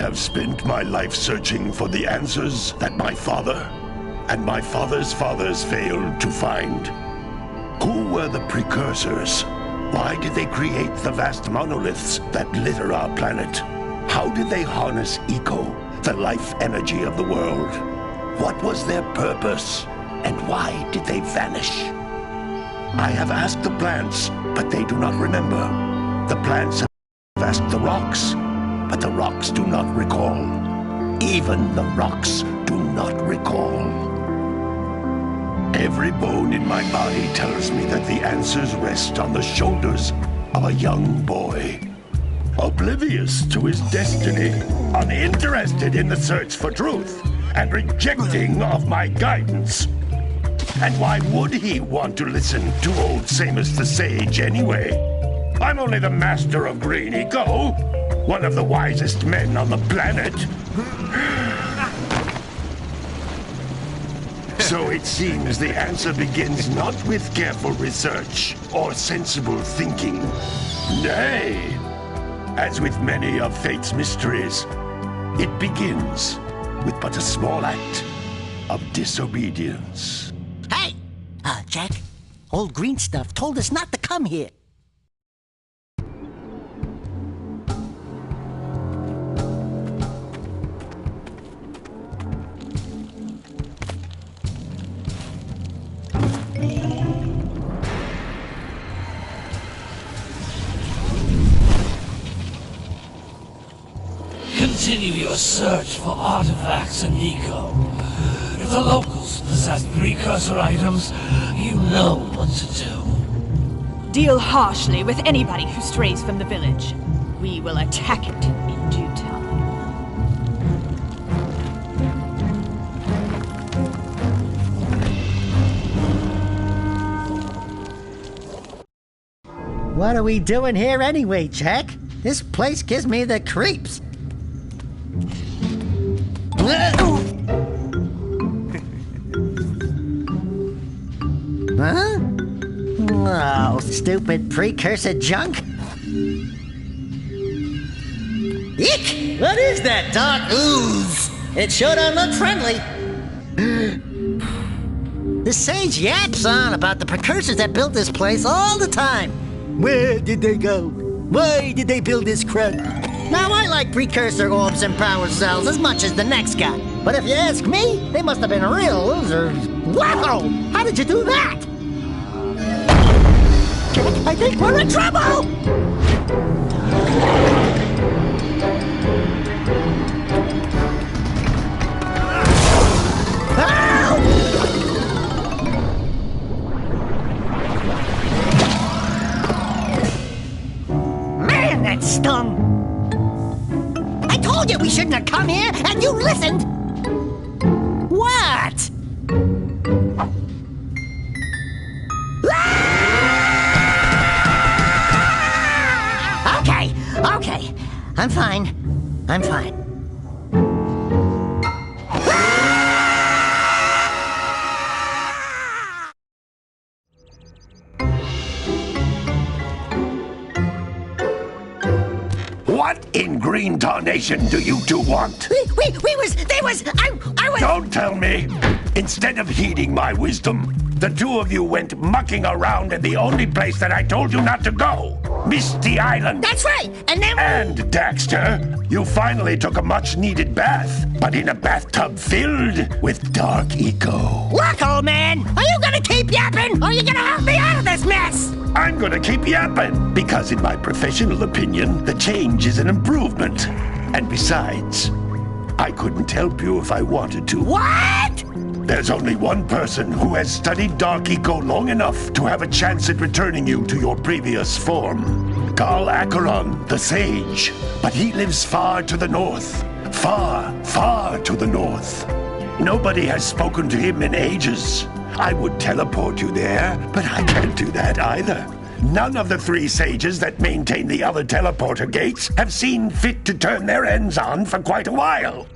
have spent my life searching for the answers that my father and my father's fathers failed to find. Who were the precursors? Why did they create the vast monoliths that litter our planet? How did they harness eco, the life energy of the world? What was their purpose? And why did they vanish? I have asked the plants, but they do not remember. The plants have asked the rocks, but the rocks do not recall. Even the rocks do not recall. Every bone in my body tells me that the answers rest on the shoulders of a young boy. Oblivious to his destiny, uninterested in the search for truth, and rejecting of my guidance. And why would he want to listen to old Samus the Sage anyway? I'm only the master of green eco, one of the wisest men on the planet. So it seems the answer begins not with careful research or sensible thinking. Nay, as with many of fate's mysteries, it begins with but a small act of disobedience. Hey! Jack, old green stuff told us not to come here. Continue your search for artifacts and eco. If the locals possess precursor items, you know what to do. Deal harshly with anybody who strays from the village. We will attack it in due time. What are we doing here anyway, Jack? This place gives me the creeps. Huh? Oh, stupid precursor junk. Eek! What is that dark ooze? It sure don't look friendly. The sage yaps on about the precursors that built this place all the time. Where did they go? Why did they build this crud? Now, I like precursor orbs and power cells as much as the next guy. But if you ask me, they must have been real losers. Wow! How did you do that? I think we're in trouble! Man, that stung! I told you we shouldn't have come here, and you listened! What? Okay. I'm fine. What in green tarnation do you two want? I was... Don't tell me! Instead of heeding my wisdom, the two of you went mucking around in the only place that I told you not to go. Misty Island. That's right, and then... And, Daxter, you finally took a much-needed bath, but in a bathtub filled with dark eco. Look, old man, are you gonna keep yapping, or are you gonna help me out of this mess? I'm gonna keep yapping, because in my professional opinion, the change is an improvement. And besides, I couldn't help you if I wanted to. What? There's only one person who has studied Dark Eco long enough to have a chance at returning you to your previous form. Carl Acheron, the Sage. But he lives far to the north. Far, far to the north. Nobody has spoken to him in ages. I would teleport you there, but I can't do that either. None of the three sages that maintain the other teleporter gates have seen fit to turn their ends on for quite a while.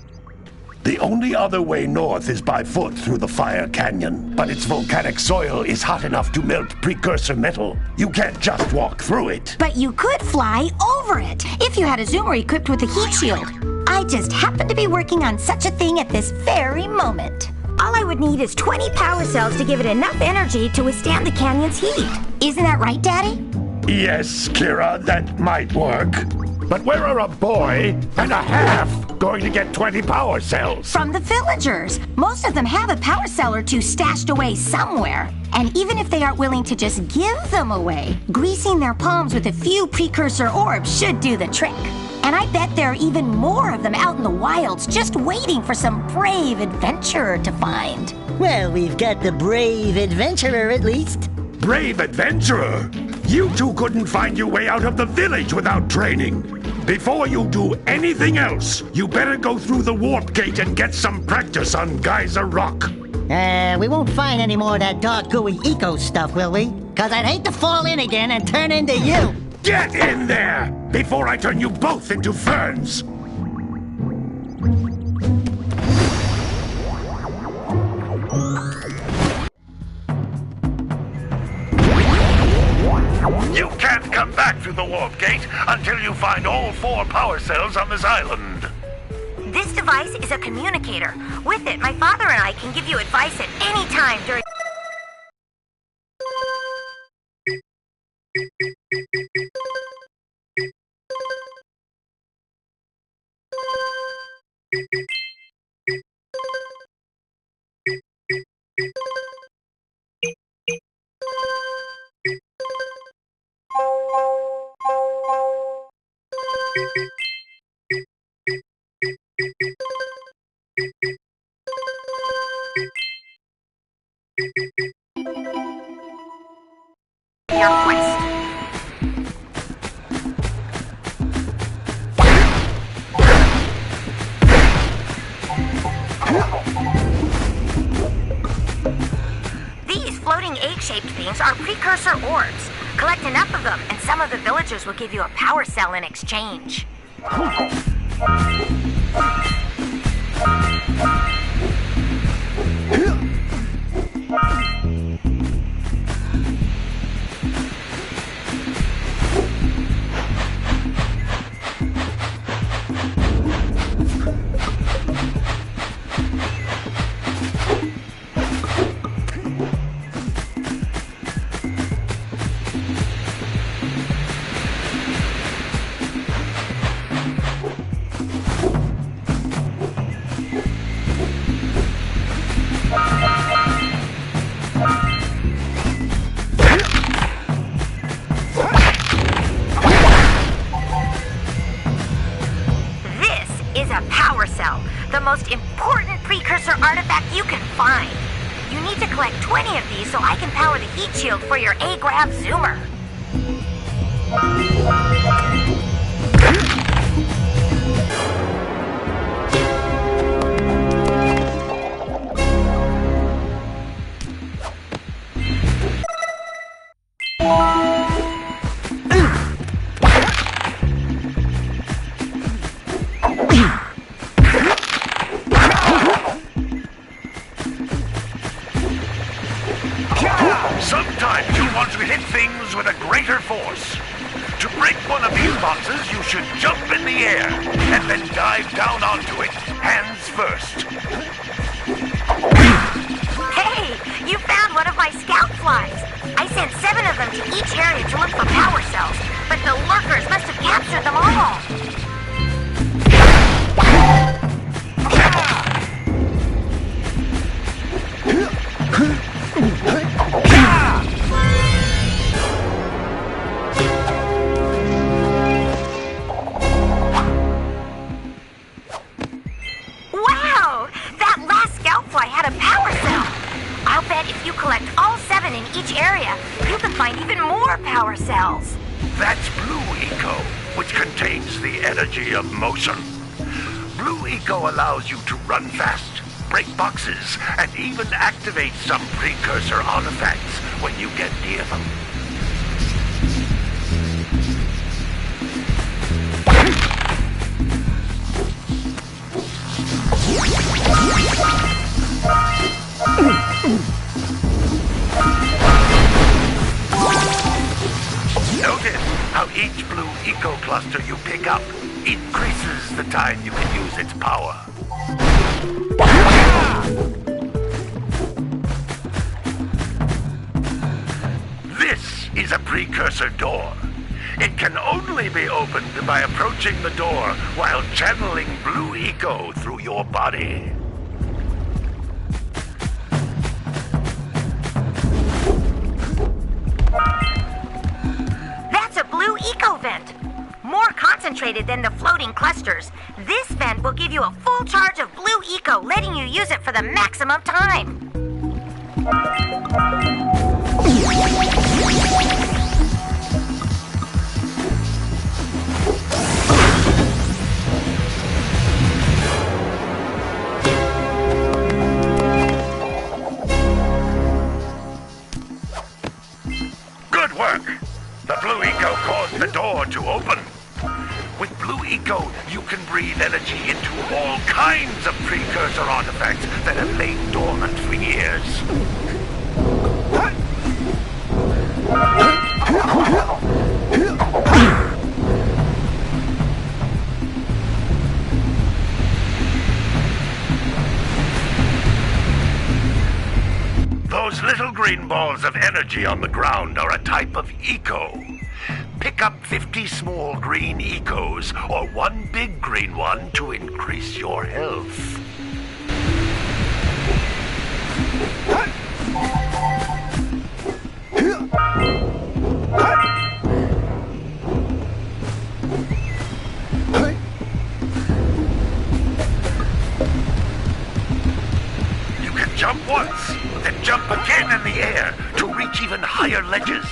The only other way north is by foot through the Fire Canyon, but its volcanic soil is hot enough to melt precursor metal. You can't just walk through it. But you could fly over it, if you had a zoomer equipped with a heat shield. I I just happen to be working on such a thing at this very moment. All I would need is 20 power cells to give it enough energy to withstand the canyon's heat. Isn't that right, Daddy? Yes, Kira, that might work. But where are a boy and a half going to get 20 power cells? From the villagers. Most of them have a power cell or two stashed away somewhere. And even if they aren't willing to just give them away, greasing their palms with a few precursor orbs should do the trick. And I bet there are even more of them out in the wilds just waiting for some brave adventurer to find. Well, we've got the brave adventurer at least. Brave adventurer? You two couldn't find your way out of the village without training. Before you do anything else, you better go through the warp gate and get some practice on Geyser Rock. We won't find any more of that dark gooey eco stuff, will we? 'Cause I'd hate to fall in again and turn into you. Get in there before I turn you both into ferns. You can't come back through the warp gate until you find all 4 power cells on this island. This device is a communicator. With it, my father and I can give you advice at any time during... your quest. These floating egg-shaped things are precursor orbs. Collect enough of them, and some of the villagers will give you a power cell in exchange. The most important precursor artifact you can find. You need to collect 20 of these so I can power the heat shield for your A-Grav Zoomer. Sometimes you want to hit things with a greater force. To break one of these boxes, you should jump in the air and then dive down onto it, hands first. Hey, you found one of my scout flies. I sent 7 of them to each area to look for power cells, but the lurkers must have captured them all. Wow! That last scout fly had a power cell. I'll bet if you collect all 7 in each area, you can find even more power cells. That's Blue Eco, which contains the energy of motion. Blue Eco allows you to run fast, break boxes, and even activate some precursor artifacts when you get near them. Notice how each Blue Eco cluster you pick up increases the time you can use its power. This is a precursor door. It can only be opened by approaching the door while channeling blue eco through your body. That's a blue eco vent. More concentrated than the floating clusters. This vent will give you a full charge of blue eco, letting you use it for the maximum time. Good work! The blue eco caused the door to open. With blue eco, you can breathe energy into all kinds of precursor artifacts that have lain dormant for years. Those little green balls of energy on the ground are a type of eco. Pick up 50 small green ecos or one big green one to increase your health. You can jump once, then jump again in the air to reach even higher ledges.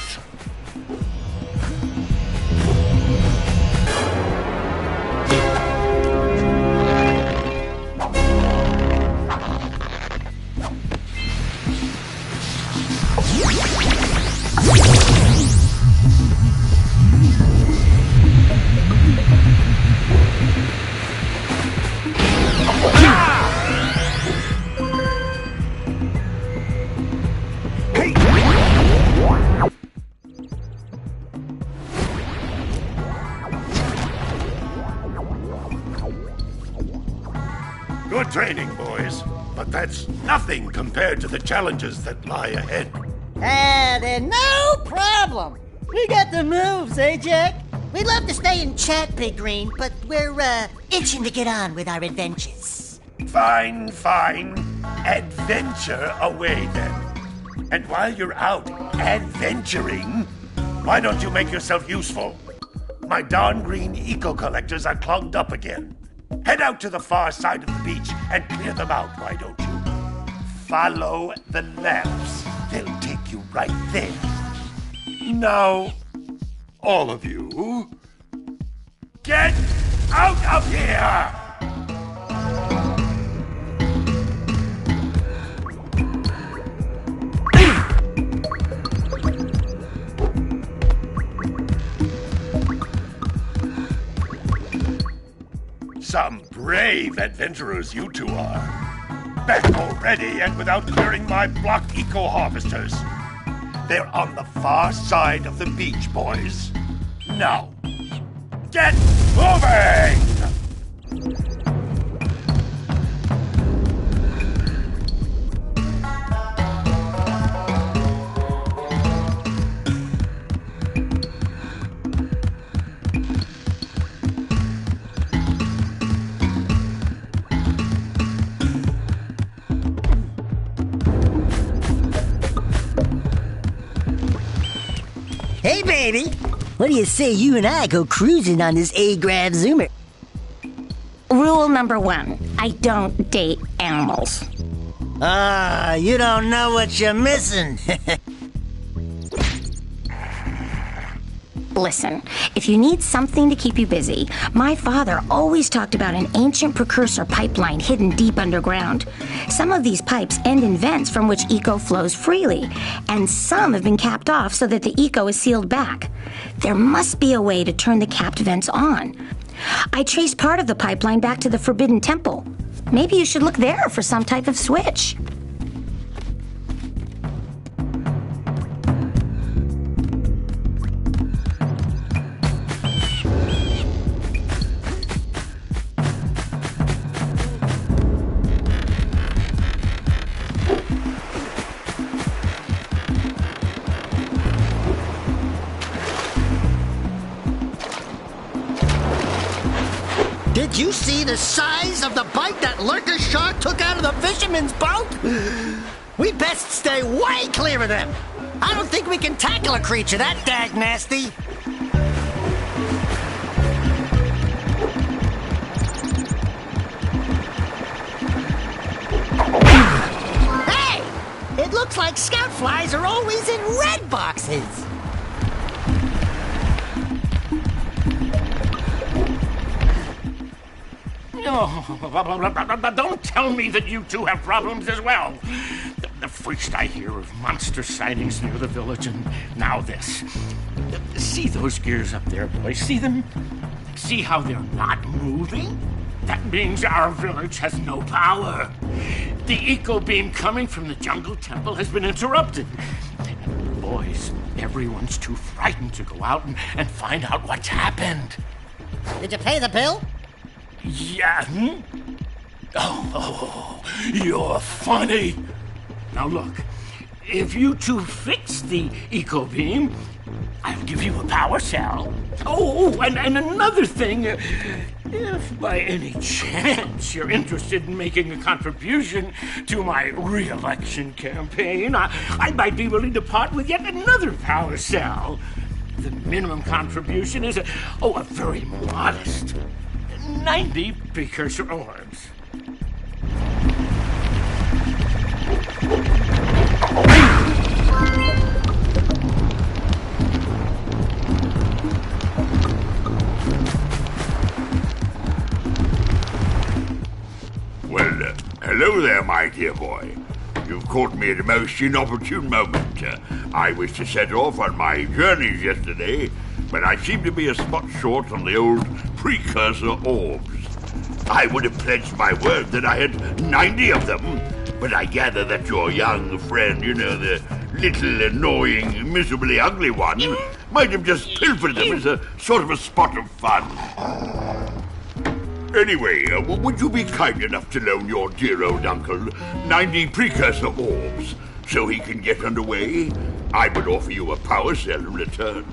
Good training, boys, but that's nothing compared to the challenges that lie ahead. Then no problem. We got the moves, eh, Jack? We'd love to stay and chat, Big Green, but we're, itching to get on with our adventures. Fine, fine. Adventure away, then. And while you're out adventuring, why don't you make yourself useful? My darn green eco collectors are clogged up again. Head out to the far side of the beach and clear them out, why don't you? Follow the lamps. They'll take you right there. Now, all of you, get out of here! Some brave adventurers you two are. Back already and without clearing my block eco-harvesters. They're on the far side of the beach, boys. Now, get moving! Hey, baby. What do you say you and I go cruising on this A-Grav Zoomer? Rule number 1, I don't date animals. Ah, you don't know what you're missing. Listen, if you need something to keep you busy, my father always talked about an ancient precursor pipeline hidden deep underground. Some of these pipes end in vents from which eco flows freely, and some have been capped off so that the eco is sealed back. There must be a way to turn the capped vents on. I traced part of the pipeline back to the Forbidden Temple. Maybe you should look there for some type of switch. the size of the bite that lurker shark took out of the fisherman's boat? We best stay way clear of them. I don't think we can tackle a creature that dag nasty. Hey! It looks like scout flies are always in red boxes. Oh, don't tell me that you two have problems as well. The first I hear of monster sightings near the village, and now this. See those gears up there, boys? See them? See how they're not moving? That means our village has no power. The eco beam coming from the jungle temple has been interrupted. Boys, everyone's too frightened to go out and find out what's happened. Did you pay the bill? Yeah. Oh, you're funny. Now look, if you two fix the eco beam, I'll give you a power cell. Oh, and another thing, if by any chance you're interested in making a contribution to my re-election campaign, I might be willing to part with yet another power cell. The minimum contribution is a very modest 90 precursor orbs. Well, hello there, my dear boy. You've caught me at a most inopportune moment. I was to set off on my journeys yesterday, but I seem to be a spot short on the old precursor orbs. I would have pledged my word that I had 90 of them, but I gather that your young friend, the little annoying, miserably ugly one, might have just pilfered them as a sort of a spot of fun. Anyway, would you be kind enough to loan your dear old uncle 90 precursor orbs so he can get underway? I would offer you a power cell in return.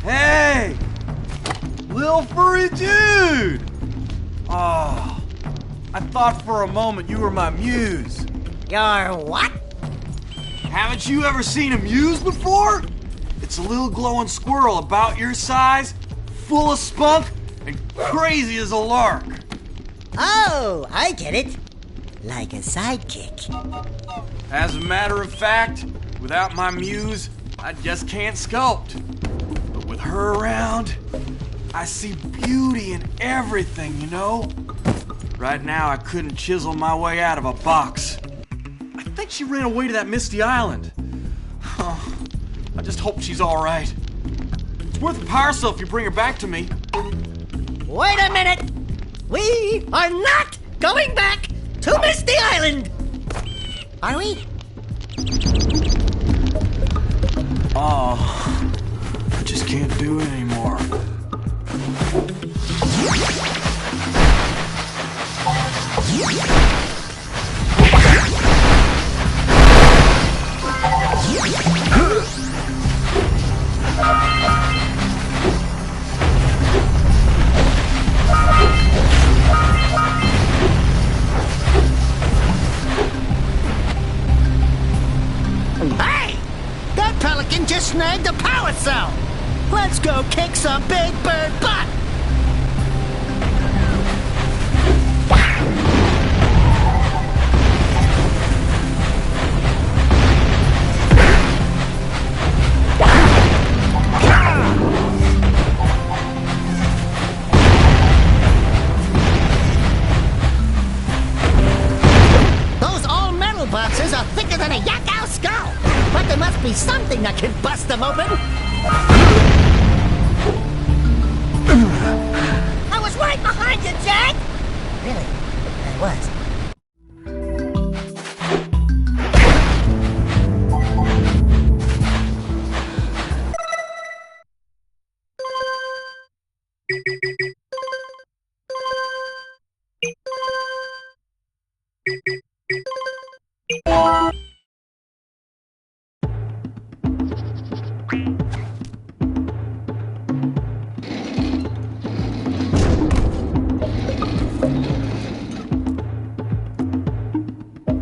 Hey! Lil furry dude! Oh, I thought for a moment you were my muse. Your what? Haven't you ever seen a muse before? It's a little glowing squirrel about your size, full of spunk, and crazy as a lark. Oh, I get it. Like a sidekick. As a matter of fact, without my muse, I just can't sculpt. But with her around, I see beauty in everything, you know? Right now, I couldn't chisel my way out of a box. I think she ran away to that misty island. I just hope she's all right. It's worth a power cell if you bring her back to me. Wait a minute! We are not going back to Misty Island! Are we? Oh, I just can't do it anymore. Hey! That pelican just snagged a power cell! Let's go kick some big bird butt! Those all-metal boxes are thicker than a yak owl skull! But there must be something that can bust them open!